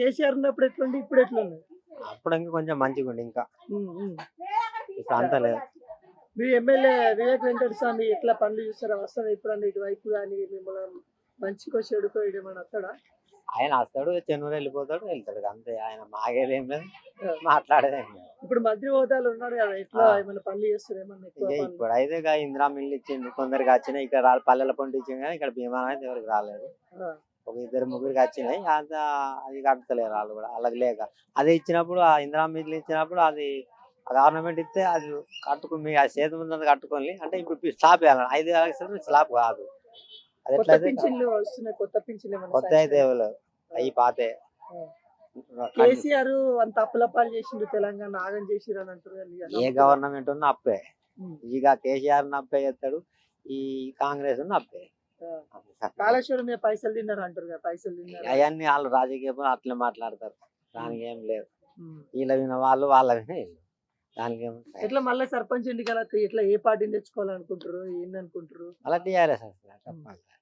కేసీఆర్ ఉన్నప్పుడు ఎట్లుంది ఇప్పుడు ఎట్లుంది? అప్పుడు ఇంకా కొంచెం మంచిగా ఉండి ఇంకా ఉమ్, ఉమ్. ఇప్పుడు అంత లేదు. మీ ఎమ్మెల్యే వివేక్ వెంకట స్వామి ఎట్లా పనులు చూస్తారా? వస్తారా ఎప్పుడన్నా ఇటువైపు కానీ మిమ్మల్ని మంచికో చెడుకో ఏమన్నా వస్తాడా? ఆయన వస్తాడు చెన్నూరు వెళ్ళిపోతాడు వెళ్తాడు అంతే. ఆయన మాగేదేం లేదు, ఆ. మాట్లాడేదేం లేదు. ఇప్పుడు మంత్రి హోదాలు ఉన్నారు కదా, ఎట్లా ఆ. ఏమైనా పనులు చేస్తారు? ఏమన్నా ఎక్కువ ఇక పనులు? ఇప్పుడు అయితే ఇందిరా మిల్లు ఇచ్చిండు, కొందరికి వచ్చినాయి. ఇక్కడ పల్లెల పంట ఇచ్చింది కానీ ఇక్కడ భీమా అయితే ఎవరికి రాలేదు. ఆ, ఒక ఇద్దరు ముగ్గురికి వచ్చినాయి. అంత అది కట్టలేరు వాళ్ళు కూడా, వాళ్ళకి లేక. అది ఇచ్చినప్పుడు ఆ ఇందిరా మిల్లు ఇచ్చినప్పుడు అది గవర్నమెంట్ ఇస్తే అది కట్టుకుని మీ ఆ చేతి ముందు కట్టుకొని అంటే ఇప్పుడు స్లాబ్ వేయాలి. 5 లక్షలు స్లాబ్ కాదు. అది కొత్త ఎట్లయితే పింఛన్లు వస్తున్నాయి, కొత్త పింఛన్లు ఏమన్నా కొత్త అయితే sanction ఇవ్వలేదు, అవి పాతే. ఆ. కేసీఆర్ అంత అప్పులపాలు చేసిండు, తెలంగాణ ఆగం చేసిరు అని అంటారు కదా, ఏ గవర్నమెంట్ ఉన్న అప్పే. ఉమ్. ఇక కేసీఆర్ అప్పే చేస్తాడు, ఈ కాంగ్రెస్ ఉన్న అప్పే. ఆ. కాళేశ్వరం మీద పైసలు తిన్నారు అంటారు కదా, పైసలు తిన్నారు. అవన్నీ వాళ్ళు రాజకీయ అట్లా మాట్లాడతారు, దానికి ఏం లేదు. ఉమ్. వీళ్ళ విన వాళ్ళు, వాళ్ళ విన వీళ్ళు, దానికి ఏం ఎట్లా మళ్ళీ సర్పంచ్ ఎన్నికల ఎట్లా ఏ పార్టీని తెచ్చుకోవాలనుకుంటారు? ఏందనుకుంటారు? అలా టీఆర్ఎస్ వస్తుంది.